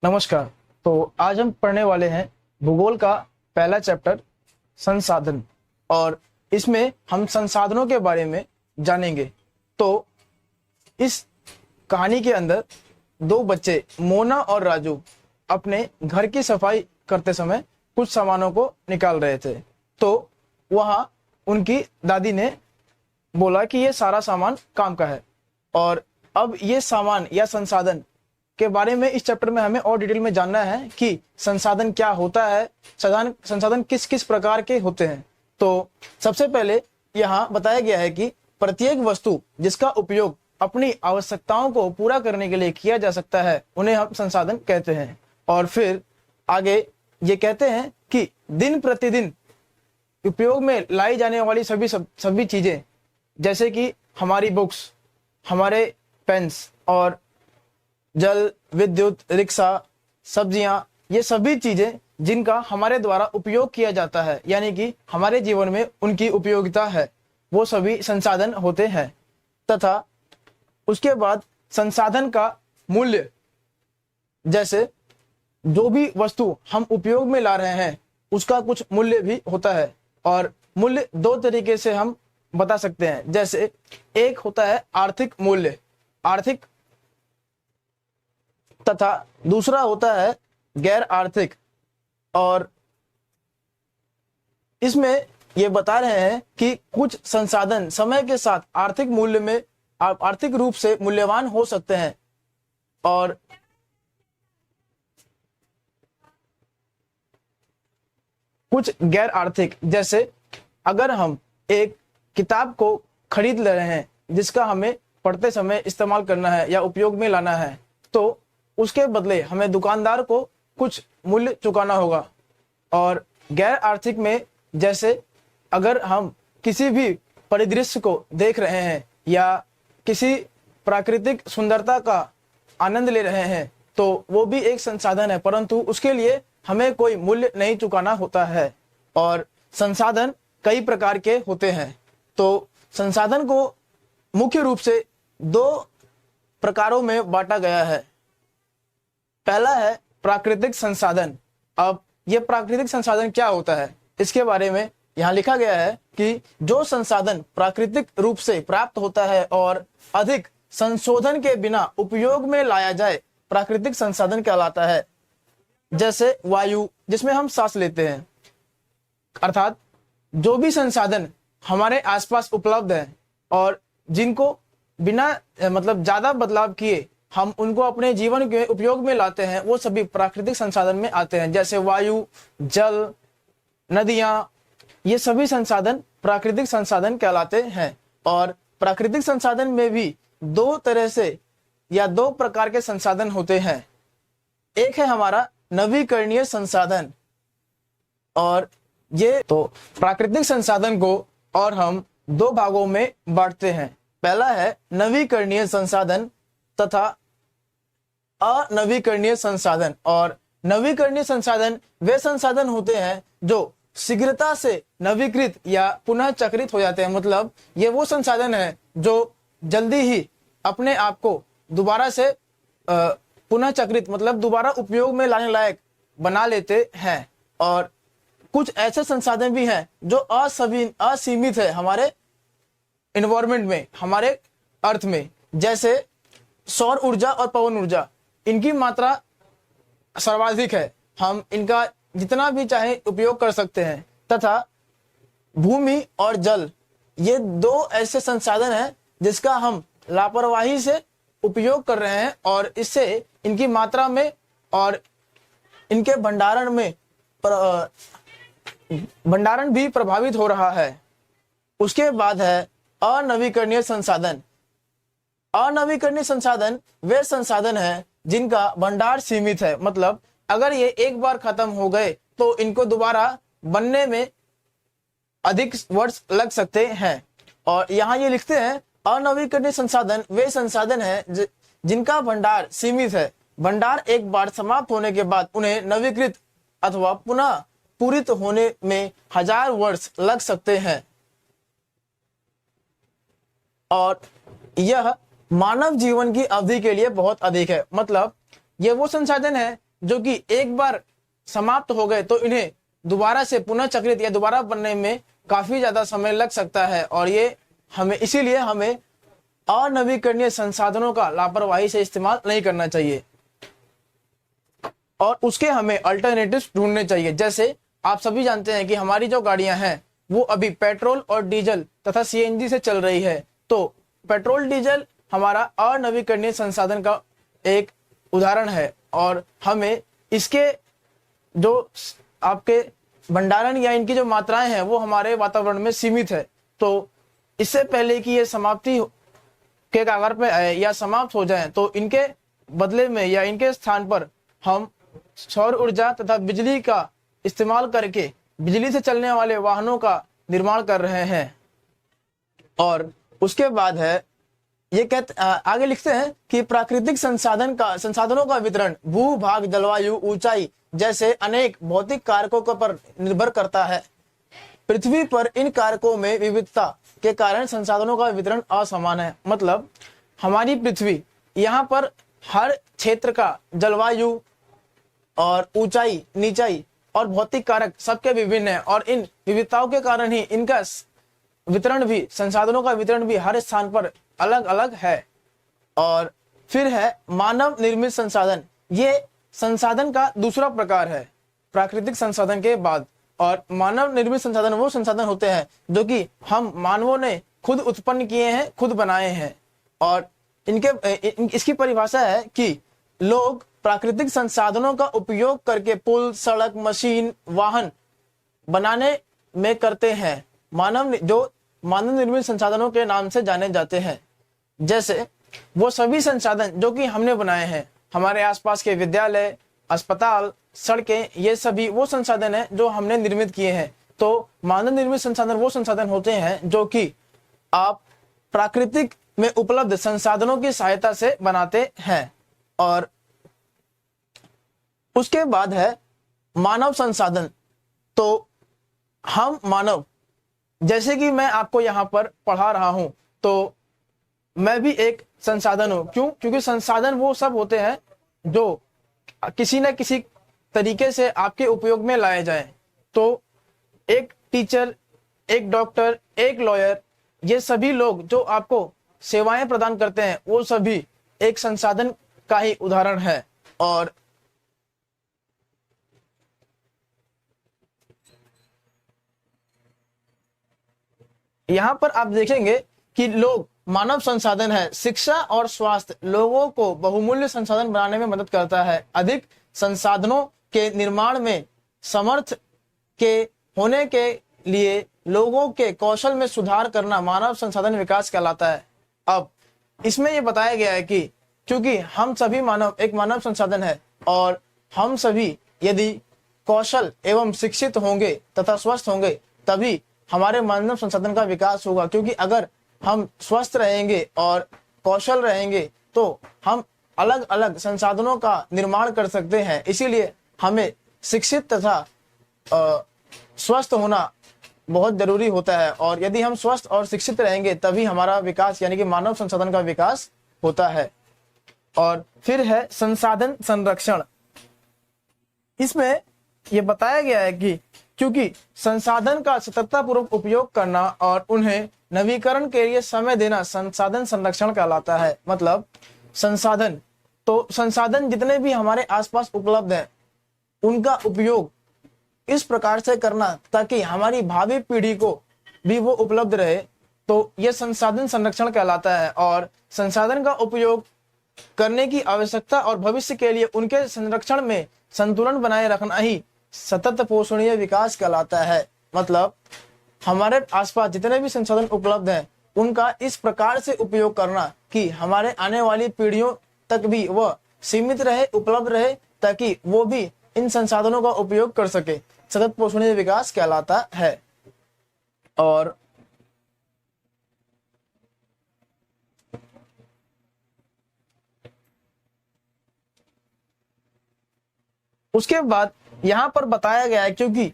नमस्कार। तो आज हम पढ़ने वाले हैं भूगोल का पहला चैप्टर संसाधन, और इसमें हम संसाधनों के बारे में जानेंगे। तो इस कहानी के अंदर दो बच्चे मोना और राजू अपने घर की सफाई करते समय कुछ सामानों को निकाल रहे थे। तो वहाँ उनकी दादी ने बोला कि ये सारा सामान काम का है, और अब ये सामान या संसाधन के बारे में इस चैप्टर में हमें और डिटेल में जानना है कि संसाधन क्या होता है, संसाधन किस किस प्रकार के होते हैं। तो सबसे पहले यहाँ बताया गया है कि प्रत्येक वस्तु जिसका उपयोग अपनी आवश्यकताओं को पूरा करने के लिए किया जा सकता है उन्हें हम संसाधन कहते हैं। और फिर आगे ये कहते हैं कि दिन प्रतिदिन उपयोग में लाई जाने वाली सभी चीजें, जैसे कि हमारी बुक्स, हमारे पेन्स और जल, विद्युत, रिक्शा, सब्जियां, ये सभी चीजें जिनका हमारे द्वारा उपयोग किया जाता है, यानी कि हमारे जीवन में उनकी उपयोगिता है, वो सभी संसाधन होते हैं। तथा उसके बाद संसाधन का मूल्य, जैसे जो भी वस्तु हम उपयोग में ला रहे हैं उसका कुछ मूल्य भी होता है। और मूल्य दो तरीके से हम बता सकते हैं। जैसे एक होता है आर्थिक मूल्य, आर्थिक, तथा दूसरा होता है गैर आर्थिक। और इसमें ये बता रहे हैं कि कुछ संसाधन समय के साथ आर्थिक मूल्य में आर्थिक रूप से मूल्यवान हो सकते हैं, और कुछ गैर आर्थिक। जैसे अगर हम एक किताब को खरीद ले रहे हैं जिसका हमें पढ़ते समय इस्तेमाल करना है या उपयोग में लाना है, तो उसके बदले हमें दुकानदार को कुछ मूल्य चुकाना होगा। और गैर आर्थिक में, जैसे अगर हम किसी भी परिदृश्य को देख रहे हैं या किसी प्राकृतिक सुंदरता का आनंद ले रहे हैं, तो वो भी एक संसाधन है, परंतु उसके लिए हमें कोई मूल्य नहीं चुकाना होता है। और संसाधन कई प्रकार के होते हैं। तो संसाधन को मुख्य रूप से दो प्रकारों में बांटा गया है। पहला है प्राकृतिक संसाधन। अब ये प्राकृतिक संसाधन क्या होता है, इसके बारे में यहाँ लिखा गया है कि जो संसाधन प्राकृतिक रूप से प्राप्त होता है और अधिक संशोधन के बिना उपयोग में लाया जाए, प्राकृतिक संसाधन कहलाता है। जैसे वायु, जिसमें हम सांस लेते हैं, अर्थात जो भी संसाधन हमारे आसपास उपलब्ध है और जिनको बिना ज्यादा बदलाव किए हम उनको अपने जीवन के उपयोग में लाते हैं, वो सभी प्राकृतिक संसाधन में आते हैं। जैसे वायु, जल, नदियां, ये सभी संसाधन प्राकृतिक संसाधन कहलाते हैं। और प्राकृतिक संसाधन में भी दो तरह से या दो प्रकार के संसाधन होते हैं। एक है हमारा नवीकरणीय संसाधन, और ये तो प्राकृतिक संसाधन को और हम दो भागों में बांटते हैं। पहला है नवीकरणीय संसाधन तथा अनवीकरणीय संसाधन। और नवीकरणीय संसाधन वे संसाधन होते हैं जो शीघ्रता से नवीकृत या पुनः चक्रित हो जाते हैं। मतलब ये वो संसाधन है जो जल्दी ही अपने आप को दोबारा से पुनः चक्रित, दोबारा उपयोग में लाने लायक बना लेते हैं। और कुछ ऐसे संसाधन भी हैं जो असीमित है हमारे एनवायरमेंट में, हमारे अर्थ में। जैसे सौर ऊर्जा और पवन ऊर्जा, इनकी मात्रा सर्वाधिक है, हम इनका जितना भी चाहे उपयोग कर सकते हैं। तथा भूमि और जल, ये दो ऐसे संसाधन हैं जिसका हम लापरवाही से उपयोग कर रहे हैं, और इससे इनकी मात्रा में और इनके भंडारण भी प्रभावित हो रहा है। उसके बाद है अनवीकरणीय संसाधन। अनवीकरणीय संसाधन वे संसाधन हैं जिनका भंडार सीमित है, मतलब अगर ये एक बार खत्म हो गए तो इनको दोबारा बनने में अधिक वर्ष लग सकते हैं। और यहाँ ये लिखते हैं अनवीकरणीय संसाधन वे संसाधन हैं जिनका भंडार सीमित है। भंडार एक बार समाप्त होने के बाद उन्हें नवीकृत अथवा पुनः पूरित होने में 1000 वर्ष लग सकते हैं। और यह मानव जीवन की अवधि के लिए बहुत अधिक है। मतलब ये वो संसाधन है जो कि एक बार समाप्त हो गए तो इन्हें दोबारा से पुनः चक्रित या दोबारा बनने में काफी ज्यादा समय लग सकता है। और ये हमें इसीलिए हमें अनवीकरणीय संसाधनों का लापरवाही से इस्तेमाल नहीं करना चाहिए और उसके हमें अल्टरनेटिव ढूंढने चाहिए। जैसे आप सभी जानते हैं कि हमारी जो गाड़ियां हैं वो अभी पेट्रोल और डीजल तथा सीएनजी से चल रही है। तो पेट्रोल डीजल हमारा अनवीकरणीय संसाधन का एक उदाहरण है और हमें इसके जो आपके भंडारण या इनकी जो मात्राएं हैं वो हमारे वातावरण में सीमित है। तो इससे पहले कि ये समाप्ति के कागार पे आए या समाप्त हो जाएं, तो इनके बदले में या इनके स्थान पर हम सौर ऊर्जा तथा बिजली का इस्तेमाल करके बिजली से चलने वाले वाहनों का निर्माण कर रहे हैं। और उसके बाद है ये आगे लिखते हैं कि प्राकृतिक संसाधनों का वितरण भू भाग, जलवायु, ऊंचाई जैसे अनेक भौतिक कारकों पर निर्भर करता है। पृथ्वी पर इन कारकों में विविधता के कारण संसाधनों का वितरण असमान है। मतलब हमारी पृथ्वी, यहाँ पर हर क्षेत्र का जलवायु और ऊंचाई, नीचाई और भौतिक कारक सबके विभिन्न है और इन विविधताओं के कारण ही इनका वितरण भी, संसाधनों का वितरण भी हर स्थान पर अलग अलग है। और फिर है मानव निर्मित संसाधन। ये संसाधन का दूसरा प्रकार है प्राकृतिक संसाधन के बाद। और मानव निर्मित संसाधन वो संसाधन होते हैं जो कि हम मानवों ने खुद उत्पन्न किए हैं, खुद बनाए हैं। और इसकी परिभाषा है कि लोग प्राकृतिक संसाधनों का उपयोग करके पुल, सड़क, मशीन, वाहन बनाने में करते हैं। मानव निर्मित संसाधनों के नाम से जाने जाते हैं। जैसे वो सभी संसाधन जो कि हमने बनाए हैं, हमारे आसपास के विद्यालय, अस्पताल, सड़कें, ये सभी वो संसाधन हैं जो हमने निर्मित किए हैं। तो मानव निर्मित संसाधन वो संसाधन होते हैं जो कि आप प्राकृतिक में उपलब्ध संसाधनों की सहायता से बनाते हैं। और उसके बाद है मानव संसाधन। तो हम मानव, जैसे कि मैं आपको यहाँ पर पढ़ा रहा हूं, तो मैं भी एक संसाधन हूं। क्यों? क्योंकि संसाधन वो सब होते हैं जो किसी न किसी तरीके से आपके उपयोग में लाए जाएं। तो एक टीचर, एक डॉक्टर, एक लॉयर, ये सभी लोग जो आपको सेवाएं प्रदान करते हैं वो सभी एक संसाधन का ही उदाहरण है। और यहाँ पर आप देखेंगे कि लोग मानव संसाधन है। शिक्षा और स्वास्थ्य लोगों को बहुमूल्य संसाधन बनाने में मदद करता है। अधिक संसाधनों के निर्माण में समर्थ के होने के लिए लोगों के कौशल में सुधार करना मानव संसाधन विकास कहलाता है। अब इसमें यह बताया गया है कि क्योंकि हम सभी एक मानव संसाधन है और हम सभी यदि कौशल एवं शिक्षित होंगे तथा स्वस्थ होंगे तभी हमारे मानव संसाधन का विकास होगा। क्योंकि अगर हम स्वस्थ रहेंगे और कौशल रहेंगे तो हम अलग अलग संसाधनों का निर्माण कर सकते हैं। इसीलिए हमें शिक्षित तथा स्वस्थ होना बहुत जरूरी होता है। और यदि हम स्वस्थ और शिक्षित रहेंगे तभी हमारा विकास यानी कि मानव संसाधन का विकास होता है। और फिर है संसाधन संरक्षण। इसमें यह बताया गया है कि क्योंकि संसाधन का सततता पूर्वक उपयोग करना और उन्हें नवीकरण के लिए समय देना संसाधन संरक्षण कहलाता है। मतलब संसाधन जितने भी हमारे आसपास उपलब्ध हैं उनका उपयोग इस प्रकार से करना ताकि हमारी भावी पीढ़ी को भी वो उपलब्ध रहे, तो यह संसाधन संरक्षण कहलाता है। और संसाधन का उपयोग करने की आवश्यकता और भविष्य के लिए उनके संरक्षण में संतुलन बनाए रखना ही सतत पोषणीय विकास कहलाता है। मतलब हमारे आसपास जितने भी संसाधन उपलब्ध हैं उनका इस प्रकार से उपयोग करना कि हमारे आने वाली पीढ़ियों तक भी वह सीमित रहे, उपलब्ध रहे, ताकि वो भी इन संसाधनों का उपयोग कर सके, सतत पोषणीय विकास कहलाता है। और उसके बाद यहाँ पर बताया गया है क्योंकि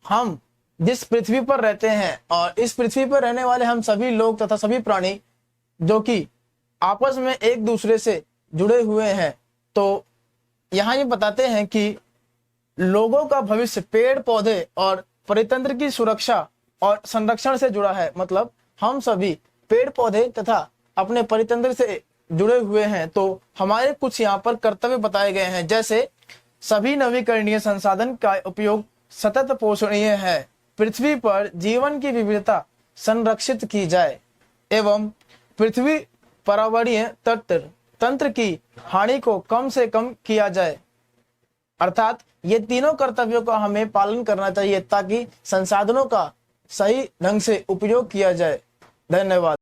हम जिस पृथ्वी पर रहते हैं और इस पृथ्वी पर रहने वाले हम सभी लोग तथा सभी प्राणी जो कि आपस में एक दूसरे से जुड़े हुए हैं, तो यहाँ ये बताते हैं कि लोगों का भविष्य पेड़ पौधे और परितंत्र की सुरक्षा और संरक्षण से जुड़ा है। मतलब हम सभी पेड़ पौधे तथा अपने परितंत्र से जुड़े हुए हैं। तो हमारे कुछ यहाँ पर कर्तव्य बताए गए हैं, जैसे सभी नवीकरणीय संसाधन का उपयोग सतत पोषणीय है, पृथ्वी पर जीवन की विविधता संरक्षित की जाए एवं पृथ्वी पर्यावरणीय तंत्र की हानि को कम से कम किया जाए। अर्थात ये तीनों कर्तव्यों का हमें पालन करना चाहिए ताकि संसाधनों का सही ढंग से उपयोग किया जाए। धन्यवाद।